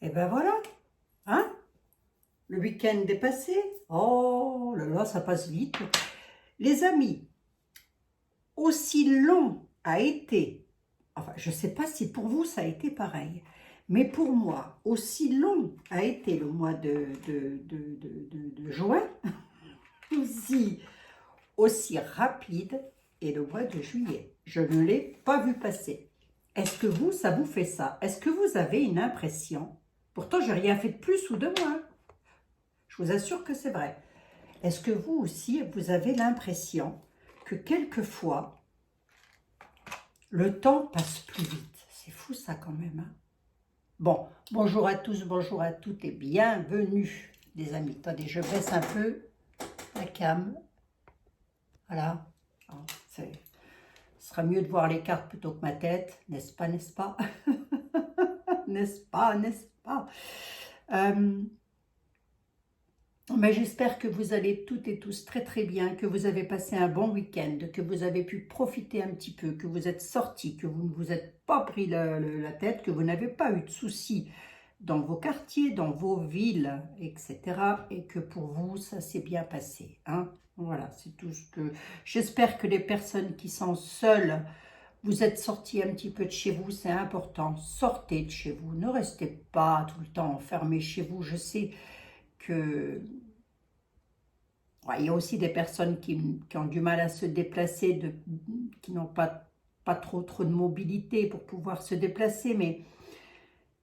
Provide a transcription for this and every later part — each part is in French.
Et ben voilà, hein? Le week-end est passé. Oh là là, ça passe vite. Les amis, aussi long a été, enfin, je ne sais pas si pour vous ça a été pareil, mais pour moi, aussi long a été le mois de juin, aussi rapide est le mois de juillet. Je ne l'ai pas vu passer. Est-ce que vous, ça vous fait ça? Est-ce que vous avez une impression? Pourtant, je n'ai rien fait de plus ou de moins. Je vous assure que c'est vrai. Est-ce que vous aussi, vous avez l'impression que quelquefois, le temps passe plus vite? C'est fou ça quand même. Hein? Bon, bonjour à tous, bonjour à toutes et bienvenue les amis. Attendez, je baisse un peu la cam. Voilà. Ce sera mieux de voir les cartes plutôt que ma tête, n'est-ce pas, n'est-ce pas? N'est-ce pas, n'est-ce pas? Mais j'espère que vous allez toutes et tous très très bien, que vous avez passé un bon week-end, que vous avez pu profiter un petit peu, que vous êtes sortis, que vous ne vous êtes pas pris la tête, que vous n'avez pas eu de soucis dans vos quartiers, dans vos villes, etc. Et que pour vous, ça s'est bien passé. Hein? Voilà, c'est tout ce que... J'espère que les personnes qui sont seules, vous êtes sortis un petit peu de chez vous, c'est important. Sortez de chez vous, ne restez pas tout le temps enfermés chez vous. Je sais que... Ouais, il y a aussi des personnes qui ont du mal à se déplacer, qui n'ont pas trop de mobilité pour pouvoir se déplacer, mais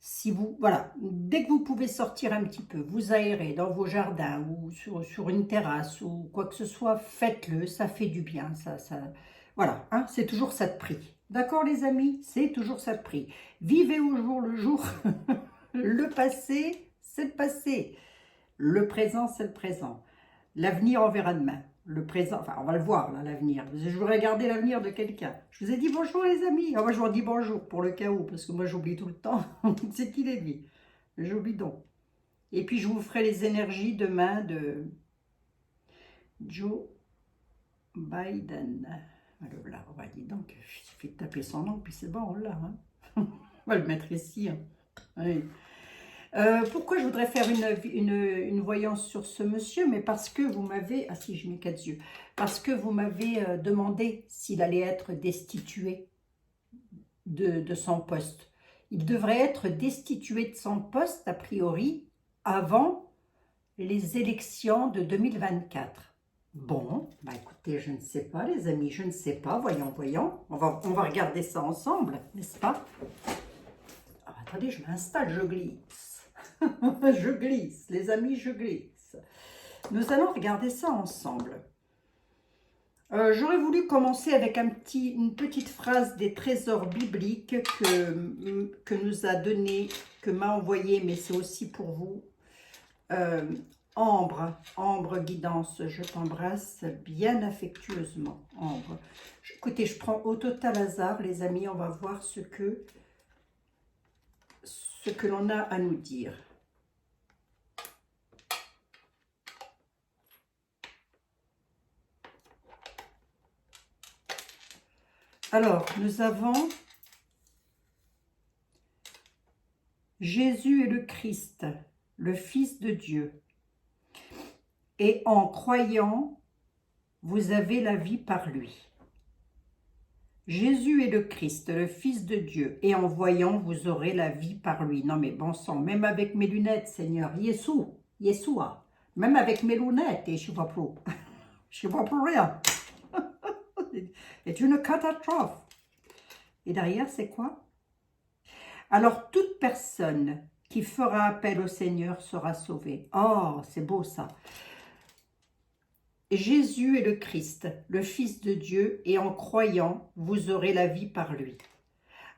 si vous, voilà, dès que vous pouvez sortir un petit peu, vous aérer dans vos jardins ou sur une terrasse ou quoi que ce soit, faites-le, ça fait du bien, voilà, hein, c'est toujours ça de prix. D'accord les amis, c'est toujours ça de prix. Vivez au jour le jour, le passé, c'est le passé, le présent, c'est le présent. L'avenir, on verra demain. Le présent, enfin, on va le voir, là, l'avenir. Je veux regarder l'avenir de quelqu'un. Je vous ai dit bonjour, les amis. Ah, moi, je vous dis bonjour, pour le cas où, parce que moi, j'oublie tout le temps. C'est qu'il est lui. J'oublie donc. Et puis, je vous ferai les énergies demain de Joe Biden. Alors là, on va dire donc, il suffit de taper son nom, puis c'est bon, on l'a. Hein. On va le mettre ici. Hein. Oui. Pourquoi je voudrais faire une voyance sur ce monsieur? Mais parce que vous m'avez... Ah si, je mets 4 yeux. Parce que vous m'avez demandé s'il allait être destitué de son poste. Il devrait être destitué de son poste, a priori, avant les élections de 2024. Bon, bah écoutez, je ne sais pas, les amis, je ne sais pas. Voyons, voyons. On va regarder ça ensemble, n'est-ce pas? Ah, attendez, je m'installe, je glisse. Je glisse, les amis, je glisse. Nous allons regarder ça ensemble. J'aurais voulu commencer avec une petite phrase des trésors bibliques que nous a donné, que m'a envoyé, mais c'est aussi pour vous. Ambre Guidance, je t'embrasse bien affectueusement, Ambre. Écoutez, je prends au total hasard, les amis, on va voir ce que l'on a à nous dire. Alors, nous avons Jésus est le Christ, le Fils de Dieu. Et en croyant, vous avez la vie par lui. Jésus est le Christ, le Fils de Dieu. Et en voyant, vous aurez la vie par lui. Non mais bon sang, même avec mes lunettes, Seigneur, Yeshua, même avec mes lunettes, et je ne vois plus. Je ne vois plus rien. C'est une catastrophe. Et derrière, c'est quoi? Alors, toute personne qui fera appel au Seigneur sera sauvée. Oh, c'est beau ça. Jésus est le Christ, le Fils de Dieu, et en croyant, vous aurez la vie par lui.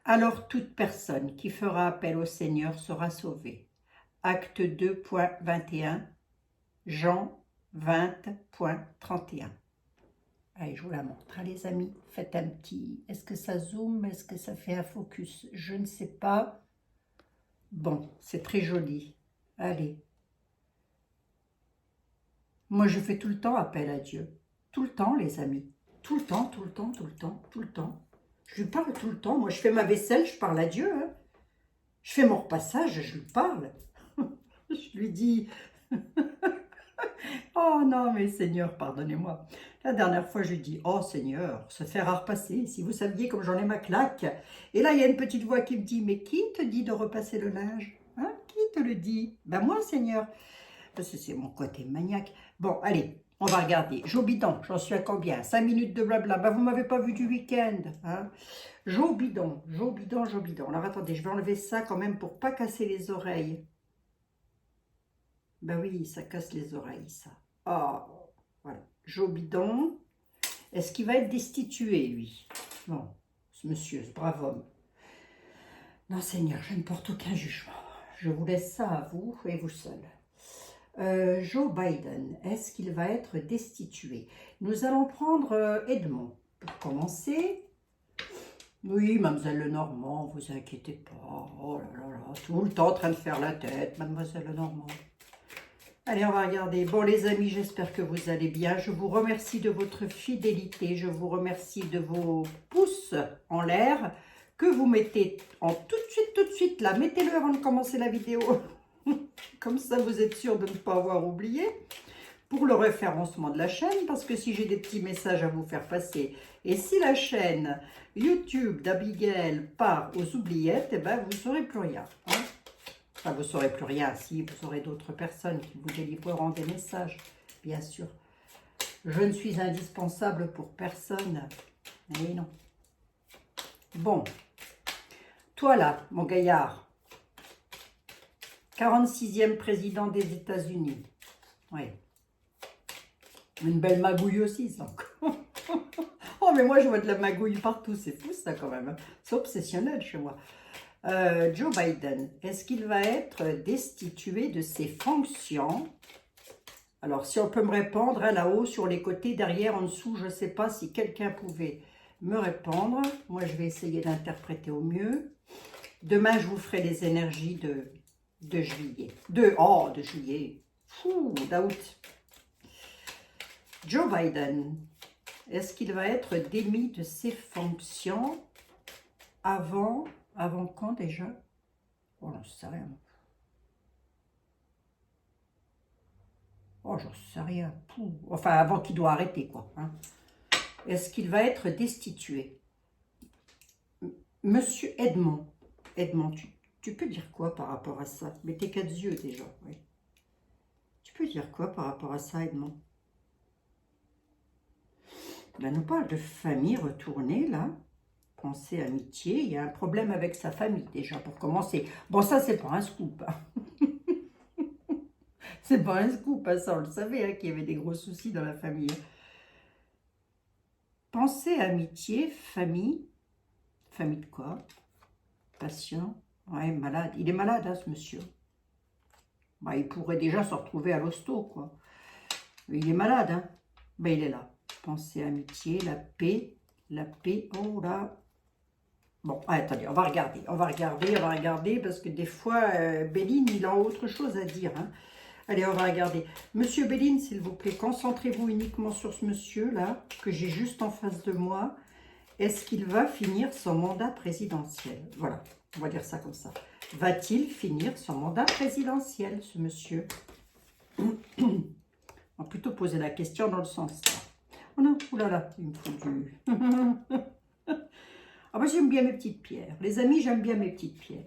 Alors, toute personne qui fera appel au Seigneur sera sauvée. Acte 2.21, Jean 20.31. Allez, je vous la montre, hein, les amis. Faites un petit... Est-ce que ça zoome? Est-ce que ça fait un focus? Je ne sais pas. Bon, c'est très joli. Allez. Moi, je fais tout le temps appel à Dieu. Tout le temps, les amis. Tout le temps, tout le temps, tout le temps, tout le temps. Je lui parle tout le temps. Moi, je fais ma vaisselle, je parle à Dieu. Hein. Je fais mon repassage, je lui parle. Je lui dis, oh non, mais Seigneur, pardonnez-moi. La dernière fois, je lui dis, oh Seigneur, se faire à repasser, si vous saviez comme j'en ai ma claque. Et là, il y a une petite voix qui me dit, mais qui te dit de repasser le linge? Hein? Qui te le dit? Ben moi, Seigneur. Parce que c'est mon côté maniaque. Bon, allez, on va regarder. Joe Bidon, j'en suis à combien? 5 minutes de blabla. Ben, vous m'avez pas vu du week-end. Hein? Joe Bidon, Joe Bidon, Joe Bidon. Alors, attendez, je vais enlever ça quand même pour pas casser les oreilles. Ben oui, ça casse les oreilles, ça. Oh, voilà. Joe Bidon. Est-ce qu'il va être destitué, lui? Non, ce monsieur, ce brave homme. Non, Seigneur, je ne porte aucun jugement. Je vous laisse ça à vous et vous seul. Joe Biden, est-ce qu'il va être destitué? Nous allons prendre Edmond. Pour commencer, oui, mademoiselle Lenormand, vous inquiétez pas. Oh là là là, tout le temps en train de faire la tête, mademoiselle Lenormand. Allez, on va regarder. Bon, les amis, j'espère que vous allez bien. Je vous remercie de votre fidélité. Je vous remercie de vos pouces en l'air que vous mettez en tout de suite, là. Mettez-le avant de commencer la vidéo. Comme ça, vous êtes sûr de ne pas avoir oublié. Pour le référencement de la chaîne, parce que si j'ai des petits messages à vous faire passer, et si la chaîne YouTube d'Abigail part aux oubliettes, eh ben, vous ne saurez plus rien. Hein? Enfin, vous ne saurez plus rien, si vous aurez d'autres personnes qui vous délivreront des messages, bien sûr. Je ne suis indispensable pour personne. Eh non. Bon. Toi là, mon gaillard. 46e président des États-Unis. Oui. Une belle magouille aussi, ça. Oh, mais moi, je vois de la magouille partout. C'est fou, ça, quand même. C'est obsessionnel chez moi. Joe Biden, est-ce qu'il va être destitué de ses fonctions? Alors, si on peut me répondre, hein, là-haut, sur les côtés, derrière, en dessous, je ne sais pas si quelqu'un pouvait me répondre. Moi, je vais essayer d'interpréter au mieux. Demain, je vous ferai les énergies de juillet. De juillet. Fou, d'août. Joe Biden, est-ce qu'il va être démis de ses fonctions avant quand déjà? Oh, j'en sais rien. Oh, j'en sais rien. Pouh. Enfin, avant qu'il doit arrêter, quoi. Hein. Est-ce qu'il va être destitué? Monsieur Edmond. Edmond, tu peux dire quoi par rapport à ça? Mais tes 4 yeux, déjà. Oui. Tu peux dire quoi par rapport à ça, Edmond? Ben, nous parle de famille retournée, là. Pensée, amitié. Il y a un problème avec sa famille, déjà, pour commencer. Bon, ça, c'est pas un scoop. Hein. C'est pas un scoop, hein, ça, on le savait, hein, qu'il y avait des gros soucis dans la famille. Pensée, amitié, famille. Famille de quoi? Patient. Ouais, malade. Il est malade, hein, ce monsieur. Bah, il pourrait déjà se retrouver à l'hosto, quoi. Mais il est malade, hein. Ben, il est là. Pensée, amitié, la paix, oh là. Bon, attendez, on va regarder, parce que des fois, Béline, il a autre chose à dire, hein. Allez, on va regarder. Monsieur Béline, s'il vous plaît, concentrez-vous uniquement sur ce monsieur-là, que j'ai juste en face de moi. Est-ce qu'il va finir son mandat présidentiel? Voilà, on va dire ça comme ça. Va-t-il finir son mandat présidentiel, ce monsieur? On va plutôt poser la question dans le sens là. Oh non, oulala, il me faut du... Ah bah j'aime bien mes petites pierres. Les amis, j'aime bien mes petites pierres.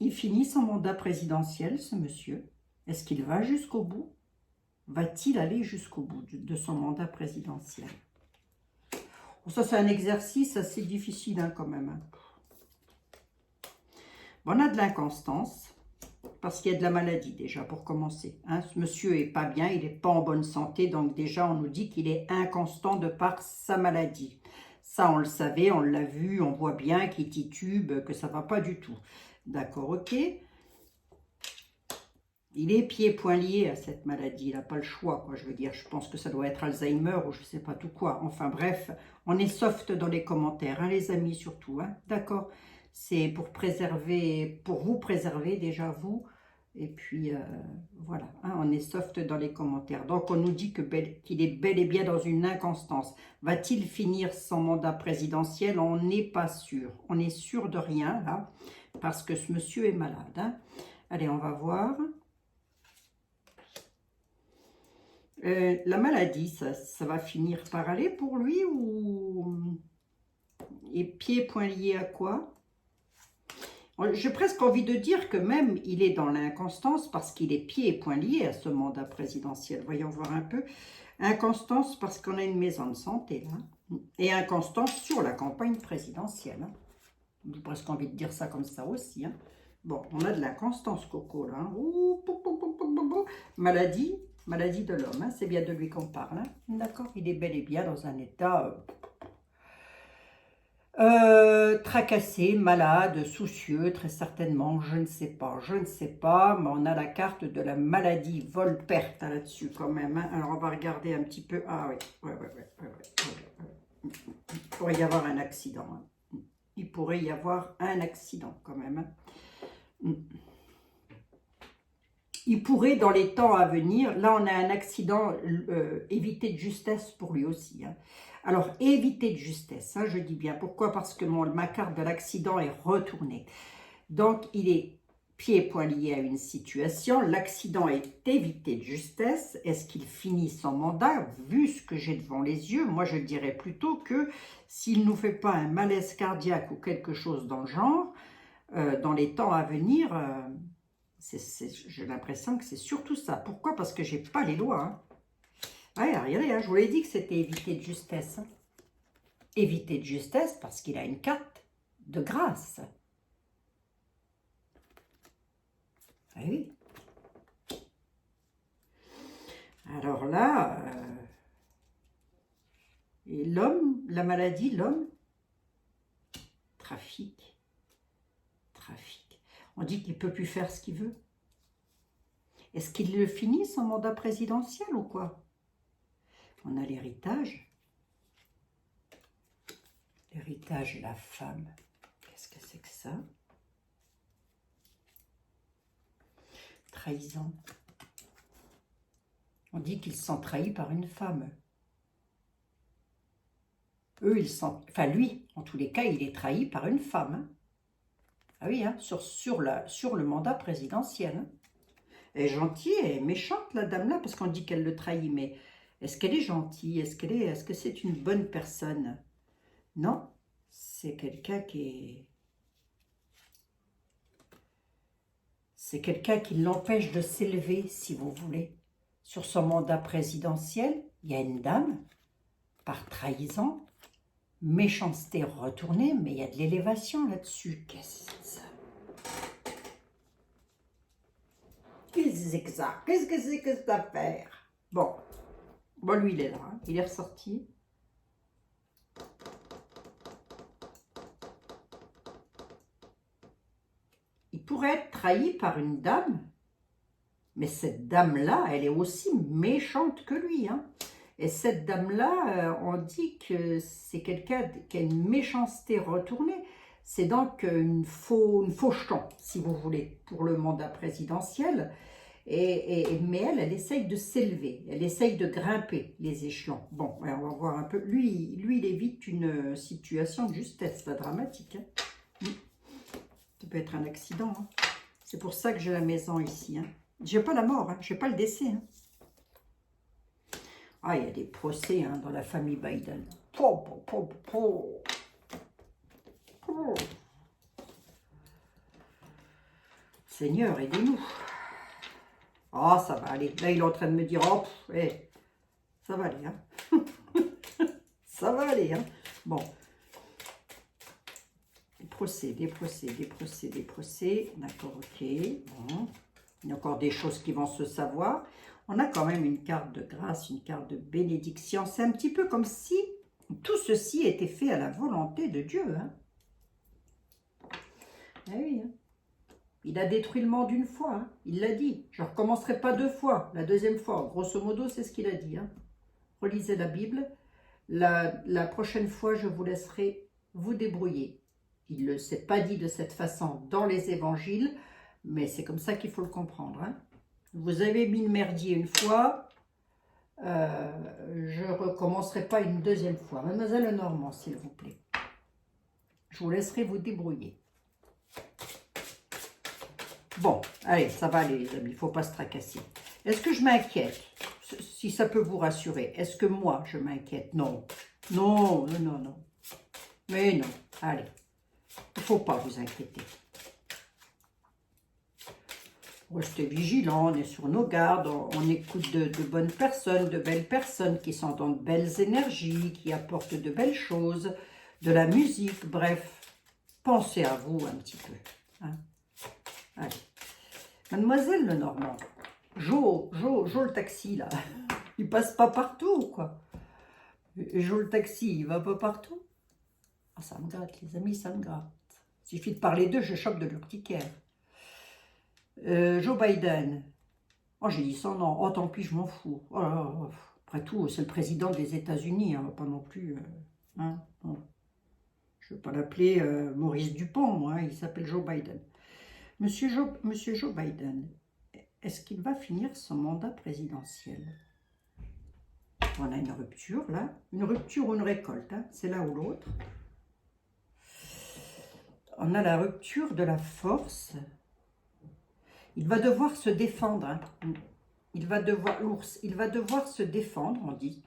Il finit son mandat présidentiel, ce monsieur. Est-ce qu'il va jusqu'au bout? Va-t-il aller jusqu'au bout de son mandat présidentiel? Bon, ça, c'est un exercice assez difficile, hein, quand même. Hein. Bon, on a de l'inconstance, parce qu'il y a de la maladie, déjà, pour commencer. Hein. Ce monsieur n'est pas bien, il n'est pas en bonne santé, donc déjà, on nous dit qu'il est inconstant de par sa maladie. Ça, on le savait, on l'a vu, on voit bien qu'il titube, que ça ne va pas du tout. D'accord, ok. Il est pieds et poings liés à cette maladie, il n'a pas le choix, quoi, je veux dire. Je pense que ça doit être Alzheimer ou je ne sais pas tout quoi. Enfin bref, on est soft dans les commentaires, hein, les amis surtout. Hein, d'accord, c'est pour préserver, pour vous préserver déjà vous, Et puis, voilà, hein, on est soft dans les commentaires. Donc, on nous dit qu'il est bel et bien dans une inconstance. Va-t-il finir son mandat présidentiel? On n'est pas sûr. On est sûr de rien, là, parce que ce monsieur est malade. Hein. Allez, on va voir. La maladie, ça va finir par aller pour lui ou... Et pieds et poings liés à quoi? J'ai presque envie de dire que même il est dans l'inconstance parce qu'il est pieds et poings liés à ce mandat présidentiel. Voyons voir un peu. Inconstance parce qu'on a une maison de santé là. Et inconstance sur la campagne présidentielle. Hein. J'ai presque envie de dire ça comme ça aussi. Hein. Bon, on a de l'inconstance, Coco là. Hein. Ouh, pou, pou, pou, pou, pou, pou. Maladie de l'homme. Hein. C'est bien de lui qu'on parle. Hein. D'accord, il est bel et bien dans un état... tracassé, malade, soucieux, très certainement, je ne sais pas, mais on a la carte de la maladie vol-perte là-dessus quand même. Hein. Alors on va regarder un petit peu. Ah oui, ouais. Il pourrait y avoir un accident. Hein. Il pourrait y avoir un accident quand même. Hein. Il pourrait, dans les temps à venir, là on a un accident évité de justesse pour lui aussi. Hein. Alors, éviter de justesse, hein, je dis bien. Pourquoi? Parce que ma carte de l'accident est retournée. Donc, il est pieds et poings liés à une situation. L'accident est évité de justesse. Est-ce qu'il finit son mandat? Vu ce que j'ai devant les yeux, moi, je dirais plutôt que s'il ne nous fait pas un malaise cardiaque ou quelque chose dans le genre, dans les temps à venir, j'ai l'impression que c'est surtout ça. Pourquoi? Parce que je n'ai pas les doigts, hein. Ah, regardez, hein, je vous l'ai dit que c'était éviter de justesse. Hein. Éviter de justesse parce qu'il a une carte de grâce. Ah oui. Alors là, et l'homme, la maladie, l'homme, trafic. On dit qu'il ne peut plus faire ce qu'il veut. Est-ce qu'il le finit, son mandat présidentiel ou quoi? On a l'héritage. L'héritage et la femme. Qu'est-ce que c'est que ça? Trahison. On dit qu'ils sont trahis par une femme. Eux, ils sont... Enfin, lui, en tous les cas, il est trahi par une femme. Hein. Ah oui, hein, sur le mandat présidentiel. Hein. Elle est gentille et méchante, la dame-là, parce qu'on dit qu'elle le trahit, mais... Est-ce qu'elle est gentille? Est-ce que c'est une bonne personne? Non, c'est quelqu'un qui est... C'est quelqu'un qui l'empêche de s'élever, si vous voulez. Sur son mandat présidentiel, il y a une dame, par trahison, méchanceté retournée, mais il y a de l'élévation là-dessus. Qu'est-ce que c'est ça? Qu'est-ce que c'est que ça? Qu'est-ce que c'est que cette affaire? Bon. Bon, lui, il est là, hein. Il est ressorti. Il pourrait être trahi par une dame, mais cette dame-là, elle est aussi méchante que lui. Hein. Et cette dame-là, on dit que c'est quelqu'un qui a une méchanceté retournée. C'est donc une faucheton, si vous voulez, pour le mandat présidentiel. Mais elle essaye de s'élever, elle essaye de grimper les échelons. Bon, on va voir un peu. Lui, il évite une situation de justesse, pas dramatique. Hein. Ça peut être un accident. Hein. C'est pour ça que j'ai la maison ici. Hein. Je n'ai pas la mort, hein. Je n'ai pas le décès. Hein. Ah, il y a des procès hein, dans la famille Biden. Seigneur, aidez-nous. Oh, ça va aller. Là, il est en train de me dire, oh, hey, ça va aller. Hein. Ça va aller. Hein. Bon. Des procès. D'accord, ok. Bon. Il y a encore des choses qui vont se savoir. On a quand même une carte de grâce, une carte de bénédiction. C'est un petit peu comme si tout ceci était fait à la volonté de Dieu. Hein. Ah oui, hein. Il a détruit le monde une fois, hein. Il l'a dit. Je ne recommencerai pas 2 fois. La deuxième fois, grosso modo, c'est ce qu'il a dit. Hein. Relisez la Bible. La prochaine fois, je vous laisserai vous débrouiller. Il ne s'est pas dit de cette façon dans les évangiles. Mais c'est comme ça qu'il faut le comprendre. Hein. Vous avez mis le merdier une fois, je ne recommencerai pas une deuxième fois. Mademoiselle Lenormand, s'il vous plaît. Je vous laisserai vous débrouiller. Bon, allez, ça va les amis, il ne faut pas se tracasser. Est-ce que je m'inquiète? Si ça peut vous rassurer, est-ce que moi, je m'inquiète? Non. Non, non, non, non. Mais non, allez, il ne faut pas vous inquiéter. Restez vigilants, on est sur nos gardes, on écoute de bonnes personnes, de belles personnes qui sont dans de belles énergies, qui apportent de belles choses, de la musique, bref. Pensez à vous un petit peu. Hein. Allez. Mademoiselle Lenormand, Jo le taxi là, il passe pas partout quoi. Jo le taxi, il va pas partout. Ah, ça me gratte les amis, ça me gratte. Il suffit de parler d'eux, je chope de l'urticaire. Joe Biden. Oh, j'ai dit son nom. Oh, tant pis, je m'en fous. Oh, là, là, après tout, c'est le président des États-Unis, hein, pas non plus. Hein, bon. Je ne vais pas l'appeler Maurice Dupont, moi, il s'appelle Joe Biden. Monsieur Joe Biden, est-ce qu'il va finir son mandat présidentiel? On a une rupture, là. Une rupture ou une récolte, hein, c'est l'un ou l'autre. On a la rupture de la force. Il va devoir se défendre. Hein. L'ours, il va devoir se défendre, on dit.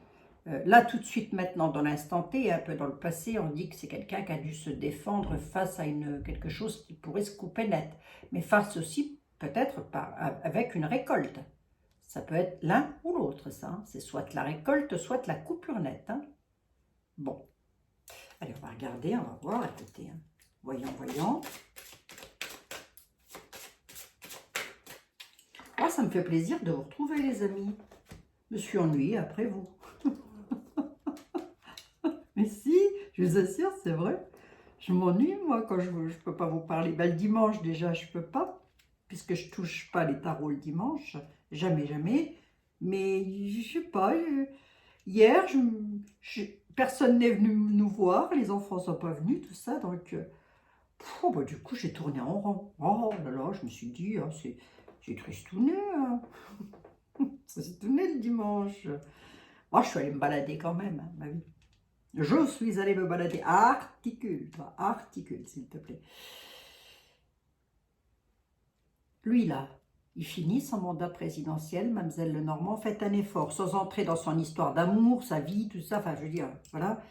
Là, tout de suite, maintenant, dans l'instant T, un peu dans le passé, on dit que c'est quelqu'un qui a dû se défendre face à quelque chose qui pourrait se couper net. Mais face aussi, peut-être, avec une récolte. Ça peut être l'un ou l'autre, ça. Hein. C'est soit la récolte, soit la coupure nette. Hein. Bon. Allez, on va regarder, on va voir à côté. Hein. Voyons, voyons. Oh, ça me fait plaisir de vous retrouver, les amis. Je me suis ennuyée après vous. Mais si, je vous assure, c'est vrai. Je m'ennuie, moi, quand je ne peux pas vous parler. Ben, le dimanche, déjà, je ne peux pas, puisque je ne touche pas les tarots le dimanche. Jamais, jamais. Mais, je ne sais pas, hier, personne n'est venu nous voir, les enfants ne sont pas venus, tout ça, donc... bah, du coup, j'ai tourné en rond. Oh là là, je me suis dit, oh, j'ai tristouné. Hein. Ça s'est tourné le dimanche. Moi, je suis allée me balader quand même, hein, ma vie. Je suis allée me balader. Articule, toi, articule, s'il te plaît. Lui, là, il finit son mandat présidentiel, Mademoiselle Lenormand. Faites un effort, sans entrer dans son histoire d'amour, sa vie, tout ça. Enfin, je veux dire, voilà.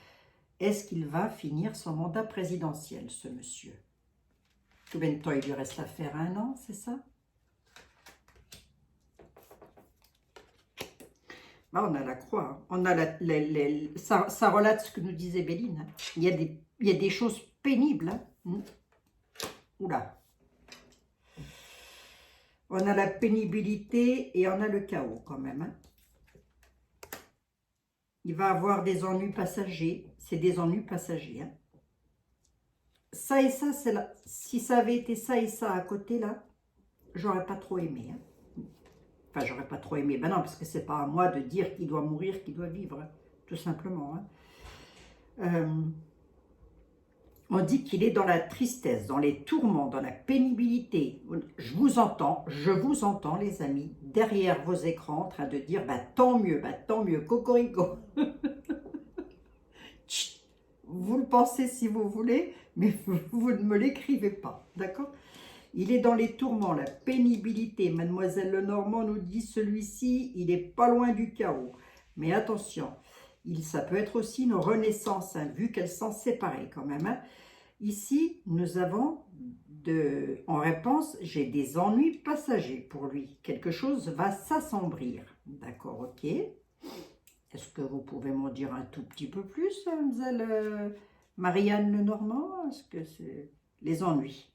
Est-ce qu'il va finir son mandat présidentiel, ce monsieur? Combien de temps il lui reste à faire? 1 an, c'est ça? Là, on a la croix. Hein. On a ça relate ce que nous disait Béline. Hein. Il y a des choses pénibles. Hein. Oula. On a la pénibilité et on a le chaos quand même. Hein. Il va avoir des ennuis passagers. C'est des ennuis passagers. Hein. Ça et ça, c'est là. Si ça avait été ça et ça à côté, là, j'aurais pas trop aimé. Hein. Enfin, j'aurais pas trop aimé. Ben non, parce que c'est pas à moi de dire qui doit mourir, qui doit vivre. Hein, tout simplement. Hein. On dit qu'il est dans la tristesse, dans les tourments, dans la pénibilité. Je vous entends, les amis, derrière vos écrans, en train de dire bah, tant mieux, cocorico. Vous le pensez si vous voulez, mais vous ne me l'écrivez pas, d'accord? Il est dans les tourments, la pénibilité. Mademoiselle Lenormand nous dit celui-ci, il n'est pas loin du chaos. Mais attention, ça peut être aussi une renaissance, hein, vu qu'elles sont séparées quand même. Hein. Ici, nous avons, en réponse, j'ai des ennuis passagers pour lui. Quelque chose va s'assombrir. D'accord, ok. Est-ce que vous pouvez m'en dire un tout petit peu plus, mademoiselle Marianne Lenormand? Est-ce que c'est les ennuis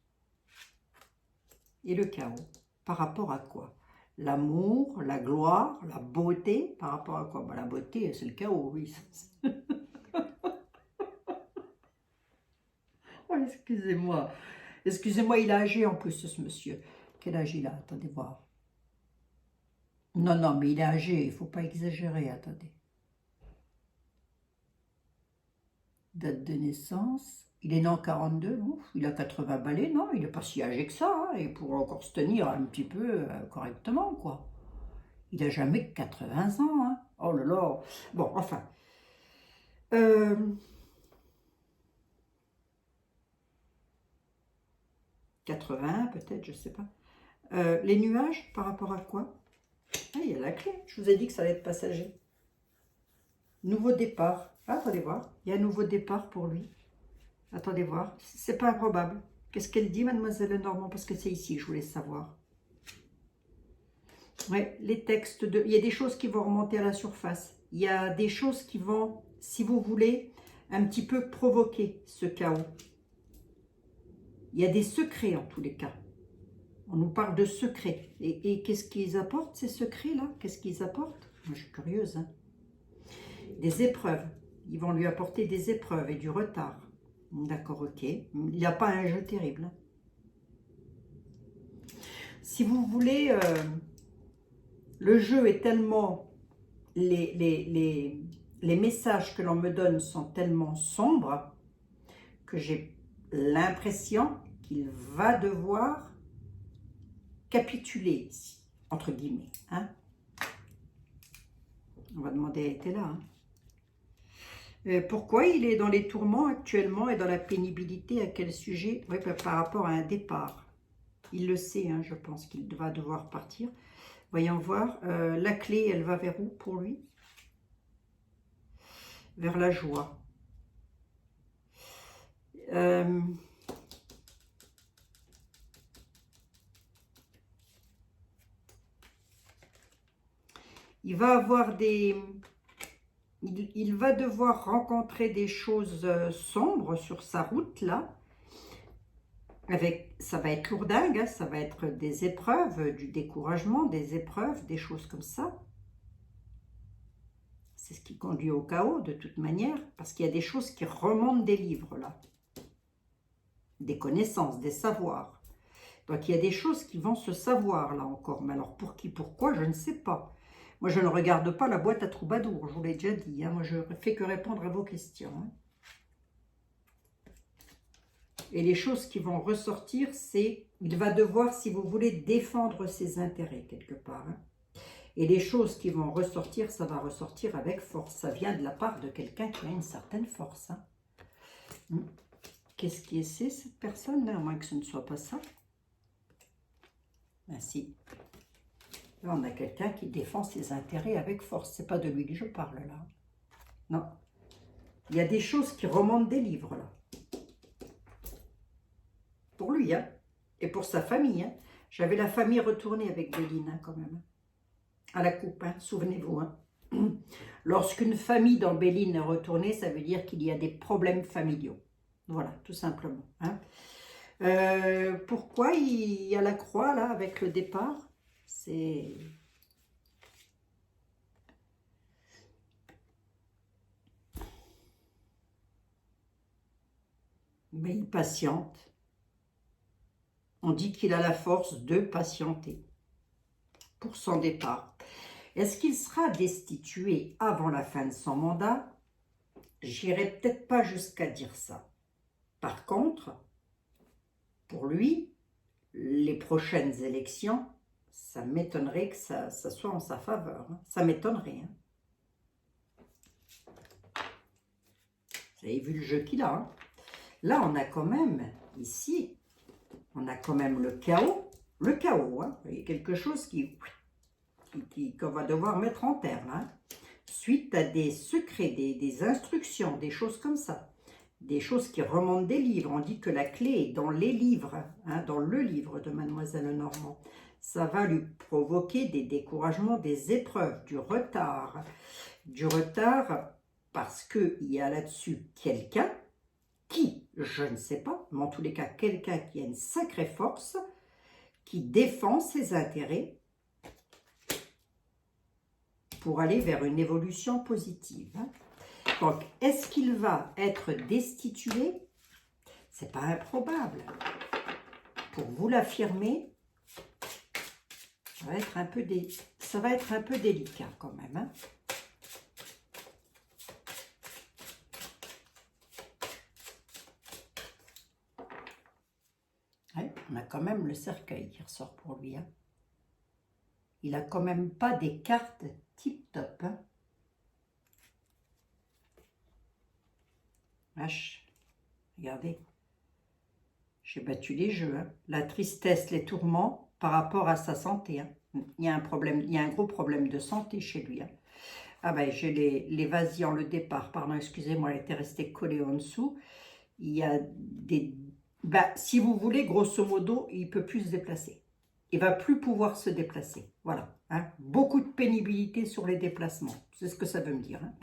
et le chaos? Par rapport à quoi? L'amour, la gloire, la beauté, par rapport à quoi? Bah, la beauté, c'est le chaos, oui. Oh, excusez-moi. Excusez-moi, il est âgé en plus, ce monsieur. Quel âge il a? Attendez voir. Non, non, mais il est âgé, il ne faut pas exagérer, attendez. Date de naissance, Il est né en 42, ouf, il a 80 balais, non, il n'est pas si âgé que ça, hein, il pourra encore se tenir un petit peu correctement, quoi. Il n'a jamais que 80 ans, hein. Oh là là. Bon, enfin. 80 peut-être, je sais pas. Les nuages, par rapport à quoi? Ah, il y a la clé. Je vous ai dit que ça allait être passager. Nouveau départ. Ah, attendez voir. Il y a un nouveau départ pour lui. Attendez voir. C'est pas improbable. Qu'est-ce qu'elle dit, mademoiselle Lenormand? Parce que c'est ici que je voulais savoir. Oui, les textes de... Il y a des choses qui vont remonter à la surface. Il y a des choses qui vont, si vous voulez, un petit peu provoquer ce chaos. Il y a des secrets en tous les cas. On nous parle de secrets. Et qu'est-ce qu'ils apportent, ces secrets-là? Qu'est-ce qu'ils apportent? Moi, je suis curieuse. Hein. Des épreuves. Ils vont lui apporter des épreuves et du retard. D'accord, ok. Il n'y a pas un jeu terrible. Hein. Si vous voulez, le jeu est tellement... Les messages que l'on me donne sont tellement sombres que j'ai l'impression qu'il va devoir capituler, entre guillemets. Hein. On va demander à été là. Hein. Pourquoi il est dans les tourments actuellement et dans la pénibilité? À quel sujet? Oui, par rapport à un départ. Il le sait, hein, je pense qu'il va devoir partir. Voyons voir. La clé, elle va vers où pour lui? Vers la joie. Il va avoir des... Il va devoir rencontrer des choses sombres sur sa route, là. Ça va être lourdingue, hein, ça va être des épreuves, du découragement, des épreuves, des choses comme ça. C'est ce qui conduit au chaos, de toute manière, parce qu'il y a des choses qui remontent des livres, là. Des connaissances, des savoirs. Donc, il y a des choses qui vont se savoir, là, encore. Mais alors, pour qui, pourquoi, je ne sais pas. Moi, je ne regarde pas la boîte à troubadour, je vous l'ai déjà dit. Hein. Moi, je ne fais que répondre à vos questions. Hein. Et les choses qui vont ressortir, c'est... Il va devoir, si vous voulez, défendre ses intérêts, quelque part. Hein. Et les choses qui vont ressortir, ça va ressortir avec force. Ça vient de la part de quelqu'un qui a une certaine force. Hein. Qu'est-ce qui est cette personne-là, à moins que ce ne soit pas ça? Ben si. Là, on a quelqu'un qui défend ses intérêts avec force. C'est pas de lui que je parle, là. Non. Il y a des choses qui remontent des livres, là. Pour lui, hein. Et pour sa famille, hein. J'avais la famille retournée avec Béline, hein, quand même. À la coupe, hein. Souvenez-vous, hein. Lorsqu'une famille dans Béline est retournée, ça veut dire qu'il y a des problèmes familiaux. Voilà, tout simplement. Hein. Pourquoi il y a la croix, là, avec le départ? C'est... Mais il patiente. On dit qu'il a la force de patienter pour son départ. Est-ce qu'il sera destitué avant la fin de son mandat? J'irai peut-être pas jusqu'à dire ça. Par contre, pour lui, les prochaines élections, ça m'étonnerait que ça soit en sa faveur. Hein. Ça m'étonnerait. Hein. Vous avez vu le jeu qu'il a. Hein. Là, on a quand même, ici, on a quand même le chaos. Le chaos, hein. Il y a quelque chose qu'on va devoir mettre en terre. Hein. Suite à des secrets, des instructions, des choses comme ça. Des choses qui remontent des livres. On dit que la clé est dans les livres, hein, dans le livre de Mademoiselle Lenormand. Ça va lui provoquer des découragements, des épreuves, du retard. Du retard parce qu'il y a là-dessus quelqu'un qui, je ne sais pas, mais en tous les cas, quelqu'un qui a une sacrée force, qui défend ses intérêts pour aller vers une évolution positive. Hein. Donc, est-ce qu'il va être destitué? C'est pas improbable. Pour vous l'affirmer, ça va être un peu délicat quand même. Hein. Ouais, on a quand même le cercueil qui ressort pour lui. Hein. Il a quand même pas des cartes tip-top. Hein. Vache, regardez. J'ai battu les jeux. Hein. La tristesse, les tourments par rapport à sa santé. Hein. Il y a un problème, il y a un gros problème de santé chez lui. Hein. Ah ben, j'ai les vasiants, le départ, pardon, excusez-moi, elle était restée collée en dessous. Il y a des... Ben, si vous voulez, grosso modo, il ne peut plus se déplacer. Il ne va plus pouvoir se déplacer. Voilà. Hein. Beaucoup de pénibilité sur les déplacements. C'est ce que ça veut me dire. Hein.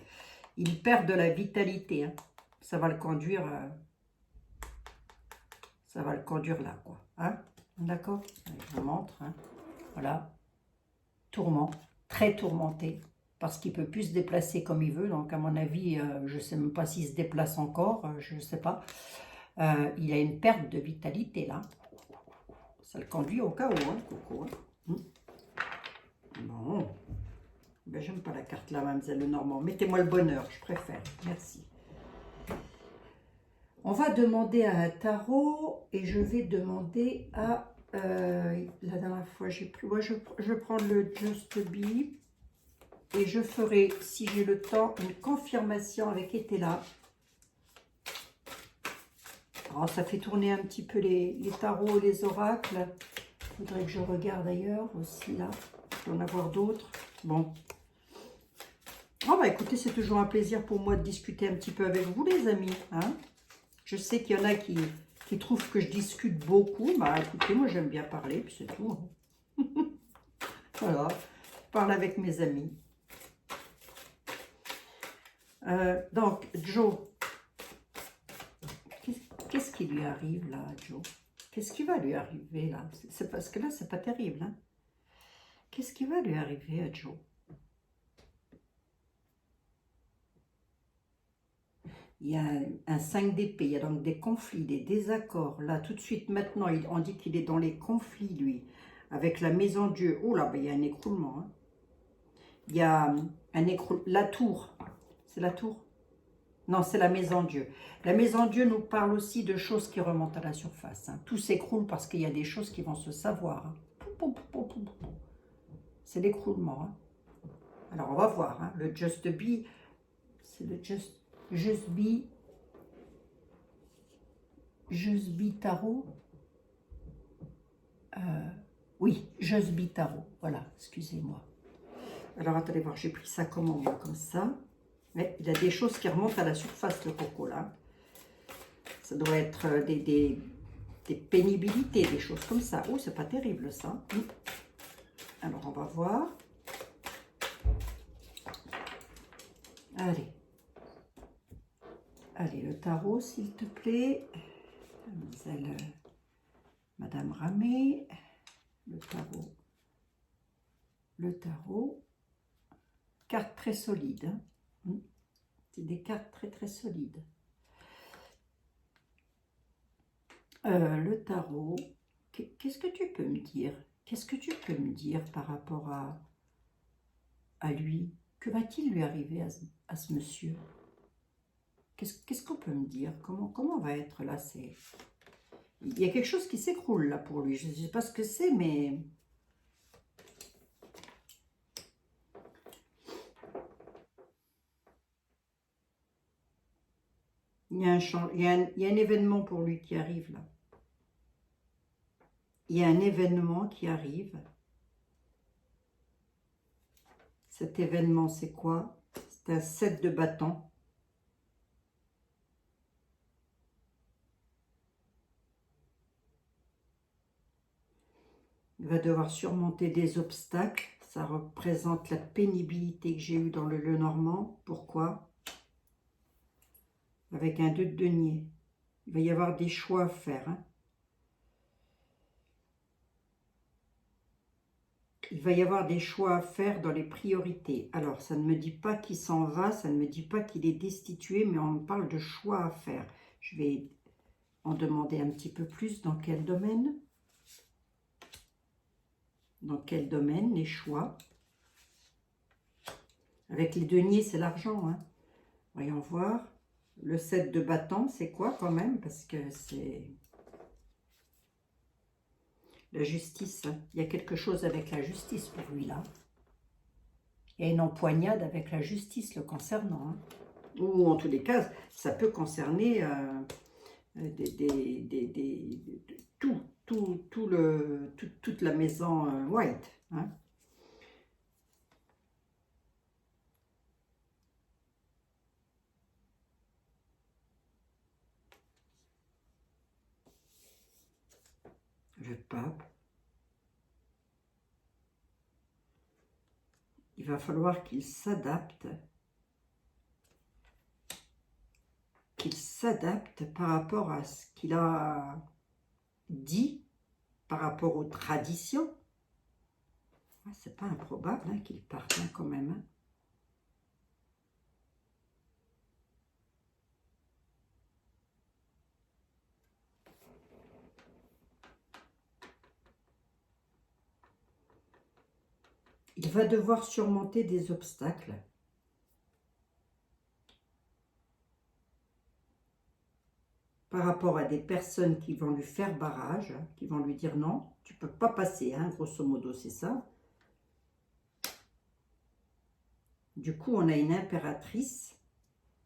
Il perd de la vitalité. Hein. Ça va le conduire... ça va le conduire là, quoi. Hein. D'accord? Je vous montre. Hein. Voilà. Tourment. Très tourmenté. Parce qu'il ne peut plus se déplacer comme il veut. Donc, à mon avis, je ne sais même pas s'il se déplace encore. Je ne sais pas. Il a une perte de vitalité, là. Ça le conduit au chaos, hein, Coco. Hein. Bon. Ben, j'aime pas la carte, là, mademoiselle Lenormand. Mettez-moi le bonheur, je préfère. Merci. On va demander à un tarot et je vais demander à... la dernière fois, j'ai pris... Moi, je prends le Just Be. Et je ferai, si j'ai le temps, une confirmation avec Etela. Alors, ça fait tourner un petit peu les tarots et les oracles. Il faudrait que je regarde ailleurs aussi, là. Je dois en avoir d'autres. Bon. Oh, bah écoutez, c'est toujours un plaisir pour moi de discuter un petit peu avec vous, les amis. Hein. Je sais qu'il y en a qui trouvent que je discute beaucoup. Bah écoutez, moi j'aime bien parler, puis c'est tout. Voilà. Je parle avec mes amis. Donc, Joe, qu'est-ce qui lui arrive là, Joe? Qu'est-ce qui va lui arriver là? C'est parce que là, c'est pas terrible. Hein? Qu'est-ce qui va lui arriver à Joe? Il y a un 5 d'épée, il y a donc des conflits, des désaccords. Là, tout de suite, maintenant, on dit qu'il est dans les conflits, lui, avec la maison Dieu. Oh là, ben, il y a un écroulement. Hein? Il y a un écroulement. La tour, c'est la tour? Non, c'est la maison Dieu. La maison Dieu nous parle aussi de choses qui remontent à la surface. Hein. Tout s'écroule parce qu'il y a des choses qui vont se savoir. Hein. C'est l'écroulement. Hein. Alors, on va voir. Hein. Le Just Be, c'est le Just Be Tarot. Oui, Just Be Tarot. Voilà, excusez-moi. Alors, attendez voir, j'ai pris ça comment, moi, comme ça. Mais il y a des choses qui remontent à la surface, le coco, là. Ça doit être des pénibilités, des choses comme ça. Oh, c'est pas terrible, ça. Alors, on va voir. Allez. Allez, le tarot, s'il te plaît. Madame Ramé. Le tarot. Le tarot. Carte très solide. Hein. C'est des cartes très, très solides. Le tarot, qu'est-ce que tu peux me dire? Qu'est-ce que tu peux me dire par rapport à lui? Que va-t-il lui arriver à ce monsieur? Qu'est-ce qu'on peut me dire? Comment va être là? Il y a quelque chose qui s'écroule là pour lui. Je ne sais pas ce que c'est, mais... Il y a un événement pour lui qui arrive là. Il y a un événement qui arrive. Cet événement, c'est quoi? C'est un 7 de bâton. Il va devoir surmonter des obstacles. Ça représente la pénibilité que j'ai eue dans le Lenormand. Pourquoi? Avec un 2 de denier. Il va y avoir des choix à faire. Hein. Il va y avoir des choix à faire dans les priorités. Alors, ça ne me dit pas qu'il s'en va, ça ne me dit pas qu'il est destitué, mais on me parle de choix à faire. Je vais en demander un petit peu plus. Dans quel domaine? Dans quel domaine, les choix? Avec les deniers, c'est l'argent. Hein. Voyons voir. Le 7 de bâton, c'est quoi quand même? Parce que c'est... La justice, hein. Il y a quelque chose avec la justice pour lui, là. Il y a une empoignade avec la justice le concernant. Hein. Ou en tous les cas, ça peut concerner toute la maison White. Hein. Le pape. Il va falloir qu'il s'adapte. Qu'il s'adapte par rapport à ce qu'il a dit, par rapport aux traditions. C'est pas improbable hein, qu'il parte hein, quand même. Hein. Il va devoir surmonter des obstacles. Par rapport à des personnes qui vont lui faire barrage, hein, qui vont lui dire non, tu ne peux pas passer, hein, grosso modo, c'est ça. Du coup, on a une impératrice.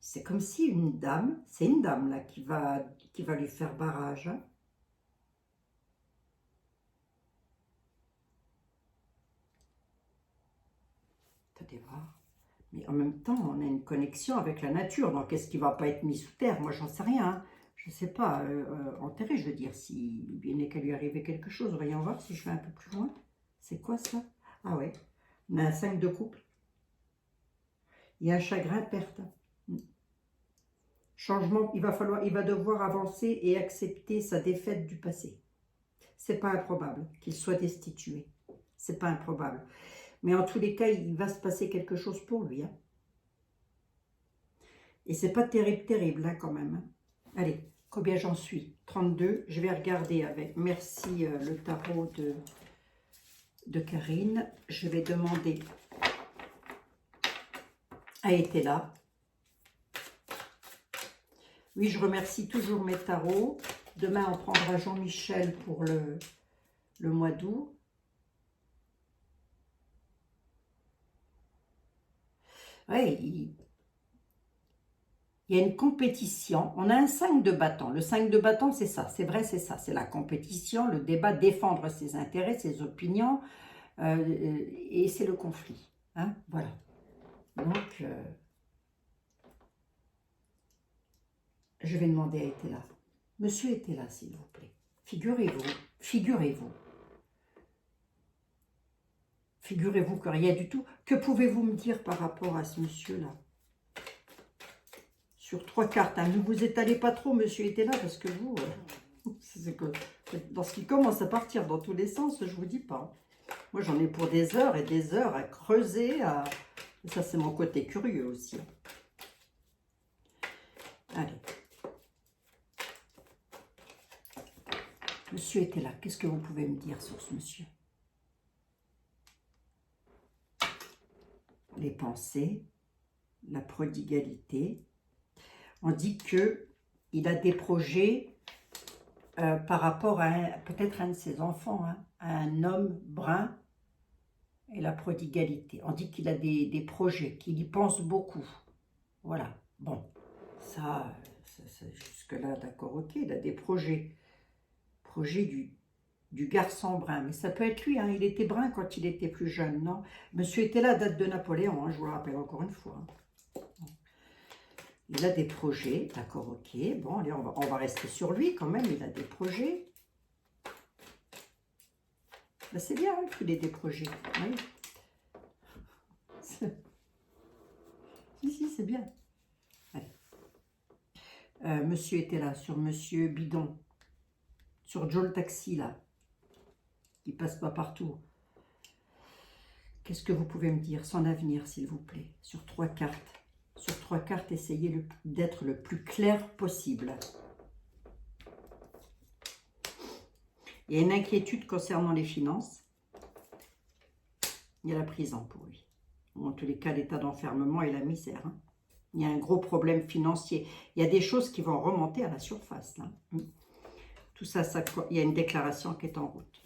C'est comme si une dame, c'est une dame là qui va lui faire barrage. Hein. Mais en même temps, on a une connexion avec la nature. Donc, est-ce qu'il ne va pas être mis sous terre? Moi, j'en sais rien. Hein. Je ne sais pas. Enterré, je veux dire, s'il n'est qu'à lui arriver quelque chose. Voyons voir si je vais un peu plus loin. C'est quoi ça? Ah ouais. On a un 5 de couple. Il y a un chagrin perte. Changement, il va devoir avancer et accepter sa défaite du passé. C'est pas improbable qu'il soit destitué. C'est pas improbable. Mais en tous les cas, il va se passer quelque chose pour lui. Hein. Et c'est pas terrible, terrible, hein, quand même. Hein. Allez, combien j'en suis? 32. Je vais regarder avec, merci, le tarot de Karine. Je vais demander à été là. Oui, je remercie toujours mes tarots. Demain, on prendra Jean-Michel pour le mois d'août. Oui, il y a une compétition. On a un 5 de bâton. Le 5 de bâton, c'est ça. C'est vrai, c'est ça. C'est la compétition, le débat, défendre ses intérêts, ses opinions. Et c'est le conflit. Hein, voilà. Donc, je vais demander à être là. Monsieur était là, s'il vous plaît. Figurez-vous, figurez-vous. Figurez-vous que rien du tout. Que pouvez-vous me dire par rapport à ce monsieur-là? Sur 3 cartes, hein. Ne vous étalez pas trop, monsieur était là, parce que vous, dans ce qui commence à partir dans tous les sens, je vous dis pas. Moi, j'en ai pour des heures et des heures à creuser. Ça, c'est mon côté curieux aussi. Allez. Monsieur était là. Qu'est-ce que vous pouvez me dire sur ce monsieur? Les pensées, la prodigalité. On dit qu'il a des projets par rapport à peut-être un de ses enfants, hein, à un homme brun et la prodigalité. On dit qu'il a des projets, qu'il y pense beaucoup. Voilà. Bon, ça jusque-là, d'accord, ok, il a des projets. Projets du garçon brun. Mais ça peut être lui, hein, il était brun quand il était plus jeune, non? Monsieur était là, date de Napoléon, hein, je vous le rappelle encore une fois. Hein. Il a des projets, d'accord, ok. Bon, allez, on va rester sur lui quand même, il a des projets. Ben, c'est bien hein, qu'il ait des projets, oui. Si, c'est bien. Monsieur était là, sur Monsieur Bidon. Sur Joe le taxi, là. Il passe pas partout. Qu'est-ce que vous pouvez me dire? Son avenir, s'il vous plaît. Sur 3 cartes. Sur 3 cartes, essayez d'être le plus clair possible. Il y a une inquiétude concernant les finances. Il y a la prison pour lui. En tous les cas, l'état d'enfermement et la misère. Hein. Il y a un gros problème financier. Il y a des choses qui vont remonter à la surface. Là. Tout ça, il y a une déclaration qui est en route.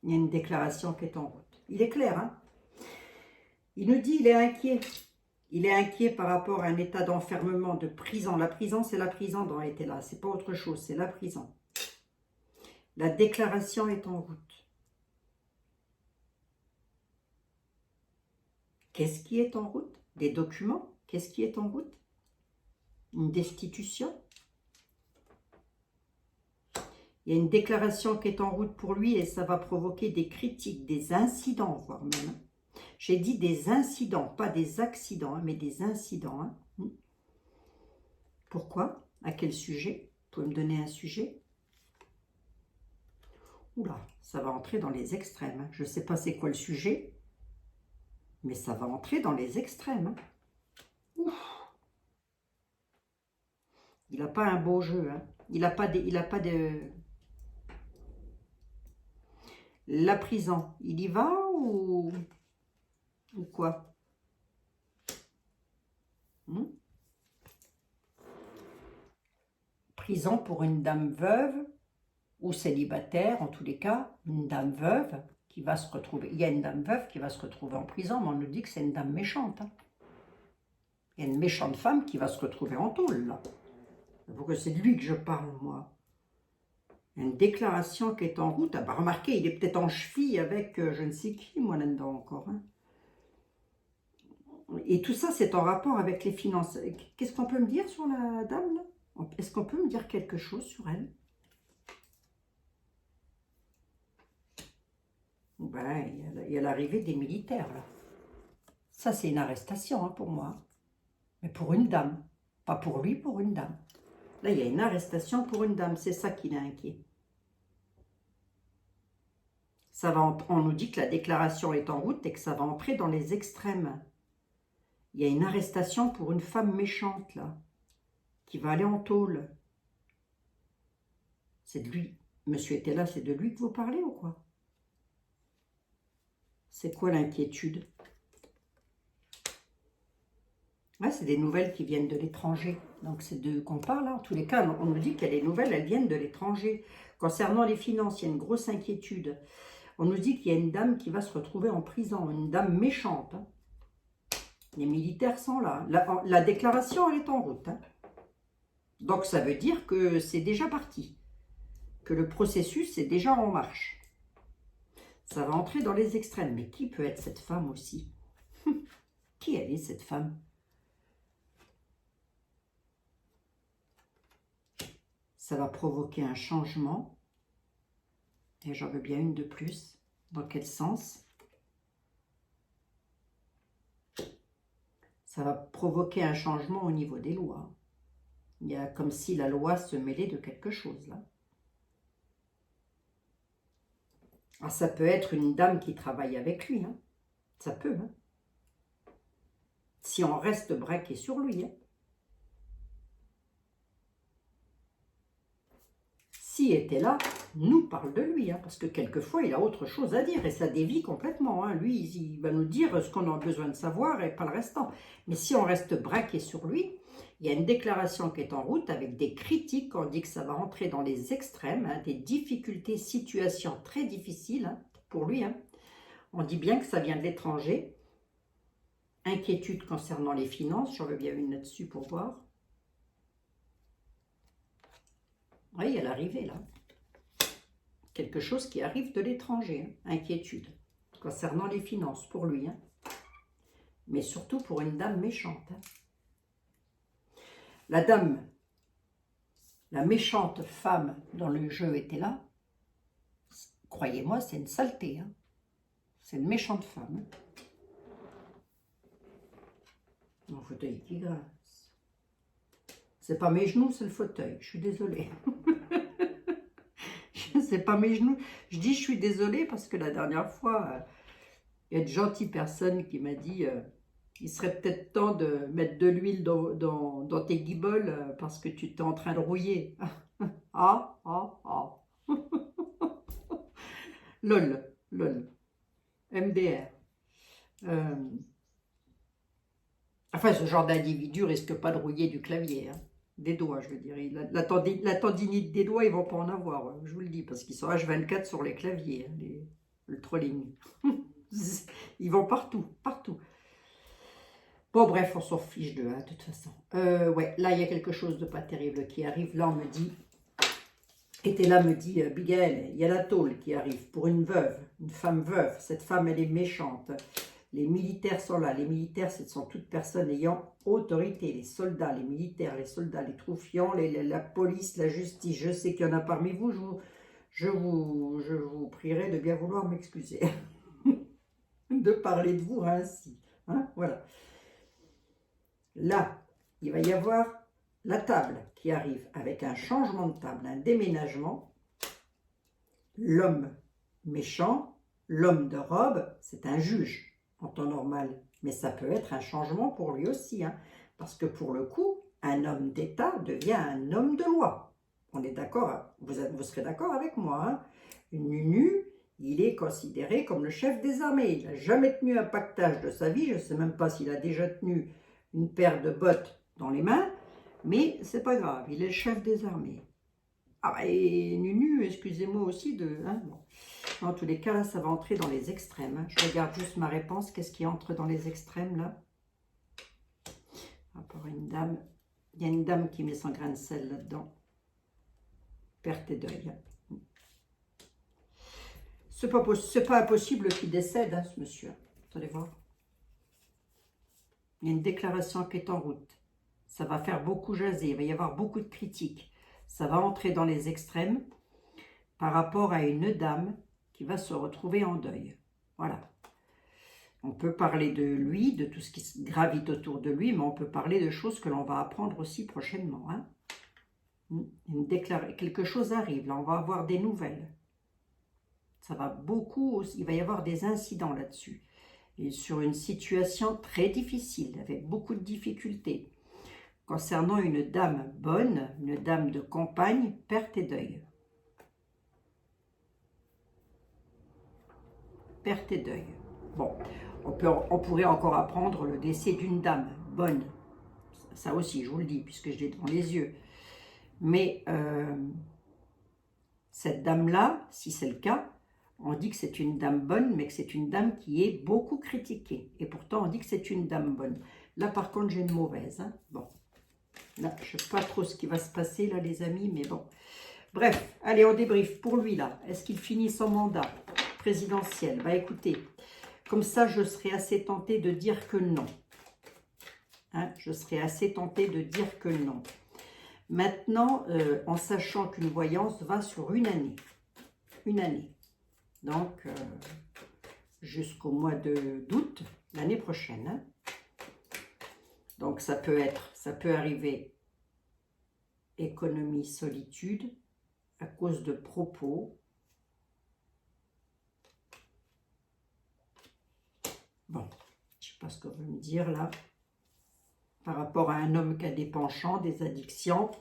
Il y a une déclaration qui est en route. Il est clair, hein? Il nous dit, il est inquiet. Il est inquiet par rapport à un état d'enfermement, de prison. La prison, c'est la prison dont elle était là. C'est pas autre chose, c'est la prison. La déclaration est en route. Qu'est-ce qui est en route? Des documents. Qu'est-ce qui est en route? Une destitution. Il y a une déclaration qui est en route pour lui et ça va provoquer des critiques, des incidents, voire même. J'ai dit des incidents, pas des accidents, mais des incidents. Hein. Pourquoi? À quel sujet? Vous pouvez me donner un sujet? Oula, ça va entrer dans les extrêmes. Hein. Je ne sais pas c'est quoi le sujet, mais ça va entrer dans les extrêmes. Hein. Ouf. Il n'a pas un beau jeu. Hein. Il n'a pas de... La prison, il y va ou quoi? Prison pour une dame veuve ou célibataire, en tous les cas, une dame veuve qui va se retrouver. Il y a une dame veuve qui va se retrouver en prison, mais on nous dit que c'est une dame méchante. Hein. Il y a une méchante femme qui va se retrouver en tôle, là. Pourquoi c'est de lui que je parle, moi? Il y a une déclaration qui est en route. Ah bah remarquez, il est peut-être en cheville avec je ne sais qui, moi, là-dedans encore. Hein. Et tout ça, c'est en rapport avec les finances. Qu'est-ce qu'on peut me dire sur la dame, là? Est-ce qu'on peut me dire quelque chose sur elle? Ben, il y a l'arrivée des militaires, là. Ça, c'est une arrestation hein, pour moi. Mais pour une dame. Pas pour lui, pour une dame. Là, il y a une arrestation pour une dame. C'est ça qui est inquiet. Ça va on nous dit que la déclaration est en route et que ça va entrer dans les extrêmes. Il y a une arrestation pour une femme méchante, là, qui va aller en tôle. C'est de lui. Monsieur était là, c'est de lui que vous parlez ou quoi? C'est quoi l'inquiétude? Ouais, c'est des nouvelles qui viennent de l'étranger. Donc c'est d'eux qu'on parle. Hein. En tous les cas, on nous dit que les nouvelles, elles viennent de l'étranger. Concernant les finances, il y a une grosse inquiétude. On nous dit qu'il y a une dame qui va se retrouver en prison, une dame méchante. Hein. Les militaires sont là. La déclaration, elle est en route. Hein. Donc ça veut dire que c'est déjà parti. Que le processus est déjà en marche. Ça va entrer dans les extrêmes. Mais qui peut être cette femme aussi? Qui elle est cette femme? Ça va provoquer un changement. Et j'en veux bien une de plus. Dans quel sens? Ça va provoquer un changement au niveau des lois. Il y a comme si la loi se mêlait de quelque chose, là. Ah, ça peut être une dame qui travaille avec lui. Hein. Ça peut. Hein. Si on reste braqué sur lui. Hein. S'il était là, nous parle de lui, hein, parce que quelquefois, il a autre chose à dire, et ça dévie complètement. Hein. Lui, il va nous dire ce qu'on a besoin de savoir, et pas le restant. Mais si on reste braqué sur lui, il y a une déclaration qui est en route, avec des critiques, on dit que ça va rentrer dans les extrêmes, hein, des difficultés, situations très difficiles hein, pour lui. Hein. On dit bien que ça vient de l'étranger. Inquiétude concernant les finances, j'en veux bien une là-dessus pour voir. Oui, il y a l'arrivée là. Quelque chose qui arrive de l'étranger, hein. Inquiétude concernant les finances pour lui. Hein. Mais surtout pour une dame méchante. Hein. La dame, la méchante femme dans le jeu était là. Croyez-moi, c'est une saleté. Hein. C'est une méchante femme. Hein. Mon fauteuil qui grince. C'est pas mes genoux, c'est le fauteuil. Je suis désolée. C'est pas mes genoux. Je dis je suis désolée parce que la dernière fois, il y a de gentilles personnes qui m'a dit il serait peut-être temps de mettre de l'huile dans tes guiboles parce que tu t'es en train de rouiller. Ah, ah, ah. Lol, lol. MDR. Enfin, ce genre d'individu risque pas de rouiller du clavier, hein. Des doigts, je veux dire. La tendinite des doigts, ils vont pas en avoir, je vous le dis, parce qu'ils sont H24 sur les claviers. Hein, le trolling. Ils vont partout, partout. Bon, bref, on s'en fiche d'eux, hein, de toute façon. Ouais, là, il y a quelque chose de pas terrible qui arrive. Là, on me dit, Etela me dit, Bigaël, il y a la tôle qui arrive pour une veuve, une femme veuve. Cette femme, elle est méchante. Les militaires sont là. Les militaires, ce sont toutes personnes ayant autorité. Les soldats, les militaires, les soldats, les troufions, la police, la justice. Je sais qu'il y en a parmi vous. Je vous prierai de bien vouloir m'excuser de parler de vous ainsi. Hein, voilà. Là, il va y avoir la table qui arrive avec un changement de table, un déménagement. L'homme méchant, l'homme de robe, c'est un juge en temps normal. Mais ça peut être un changement pour lui aussi. Hein, parce que pour le coup, un homme d'État devient un homme de loi. On est d'accord, vous serez d'accord avec moi. Hein, une nunu, il est considéré comme le chef des armées. Il n'a jamais tenu un pactage de sa vie. Je ne sais même pas s'il a déjà tenu une paire de bottes dans les mains. Mais c'est pas grave, il est le chef des armées. Ah, et Nunu, excusez-moi aussi de... Hein, bon. En tous les cas, là, ça va entrer dans les extrêmes. Hein. Je regarde juste ma réponse. Qu'est-ce qui entre dans les extrêmes, là? Rapport à une dame. Il y a une dame qui met son grain de sel là-dedans. Perte et deuil. C'est pas impossible qu'il décède, hein, ce monsieur. Vous allez voir. Il y a une déclaration qui est en route. Ça va faire beaucoup jaser. Il va y avoir beaucoup de critiques. Ça va entrer dans les extrêmes par rapport à une dame qui va se retrouver en deuil. Voilà. On peut parler de lui, de tout ce qui gravite autour de lui, mais on peut parler de choses que l'on va apprendre aussi prochainement. Hein. Quelque chose arrive, là, on va avoir des nouvelles. Ça va beaucoup, il va y avoir des incidents là-dessus. Et sur une situation très difficile, avec beaucoup de difficultés. Concernant une dame bonne, une dame de campagne, perte et deuil. Perte et deuil. Bon, on pourrait encore apprendre le décès d'une dame bonne. Ça aussi, je vous le dis, puisque je l'ai devant les yeux. Mais cette dame-là, si c'est le cas, on dit que c'est une dame bonne, mais que c'est une dame qui est beaucoup critiquée. Et pourtant, on dit que c'est une dame bonne. Là, par contre, j'ai une mauvaise. Hein. Bon. Là, je ne sais pas trop ce qui va se passer, là, les amis, mais bon. Bref, allez, on débrief. Pour lui, là, est-ce qu'il finit son mandat présidentiel? Bah, écoutez, comme ça, je serais assez tentée de dire que non. Hein, je serais assez tentée de dire que non. Maintenant, en sachant qu'une voyance va sur une année. Une année. Donc, jusqu'au mois d'août, l'année prochaine. Hein. Donc, ça peut arriver économie, solitude, à cause de propos. Bon, je ne sais pas ce que vous me dire là. Par rapport à un homme qui a des penchants, des addictions.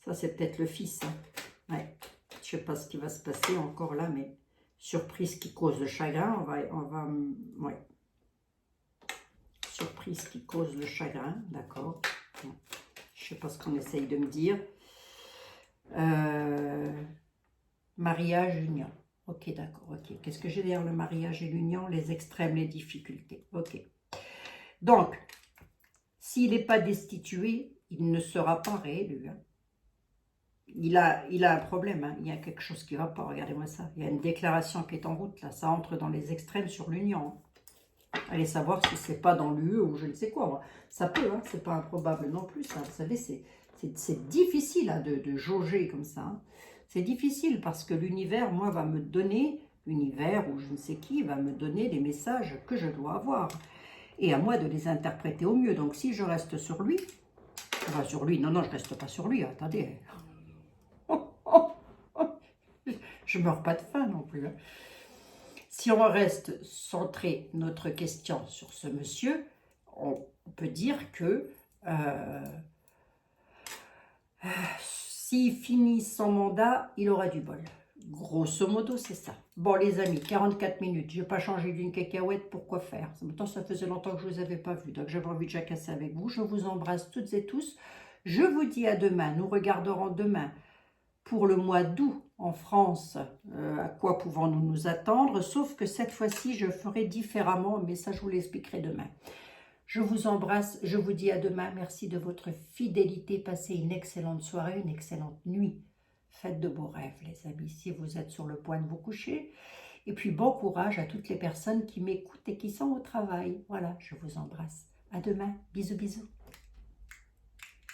Ça, c'est peut-être le fils. Hein. Ouais. Je ne sais pas ce qui va se passer encore là, mais surprise qui cause le chagrin. Ouais. Surprise qui cause le chagrin, d'accord. Je ne sais pas ce qu'on essaye de me dire. Mariage, union. Ok, d'accord, ok. Qu'est-ce que j'ai derrière le mariage et l'union? Les extrêmes, les difficultés. Ok. Donc, s'il n'est pas destitué, il ne sera pas réélu. Hein. Il a un problème, hein. Il y a quelque chose qui ne va pas, regardez-moi ça. Il y a une déclaration qui est en route, là. Ça entre dans les extrêmes sur l'union. Allez savoir si c'est pas dans l'UE ou je ne sais quoi. Ça peut, hein. C'est pas improbable non plus. Ça. Vous savez, c'est difficile hein, de jauger comme ça. Hein. C'est difficile parce que l'univers, moi, va me donner, l'univers ou je ne sais qui, va me donner les messages que je dois avoir. Et à moi de les interpréter au mieux. Donc, si je reste sur lui, enfin sur lui, non, je ne reste pas sur lui, attendez. Je ne meurs pas de faim non plus. Hein. Si on reste centré notre question sur ce monsieur, on peut dire que s'il finit son mandat, il aura du bol. Grosso modo, c'est ça. Bon, les amis, 44 minutes. Je n'ai pas changé d'une cacahuète. Pourquoi faire? Pourtant, ça faisait longtemps que je ne vous avais pas vu. Donc, j'avais envie de jacasser avec vous. Je vous embrasse toutes et tous. Je vous dis à demain. Nous regarderons demain pour le mois d'août en France. À quoi pouvons-nous nous attendre? Sauf que cette fois-ci, je ferai différemment, mais ça, je vous l'expliquerai demain. Je vous embrasse, je vous dis à demain. Merci de votre fidélité. Passez une excellente soirée, une excellente nuit. Faites de beaux rêves, les amis, si vous êtes sur le point de vous coucher. Et puis, bon courage à toutes les personnes qui m'écoutent et qui sont au travail. Voilà, je vous embrasse. À demain. Bisous, bisous.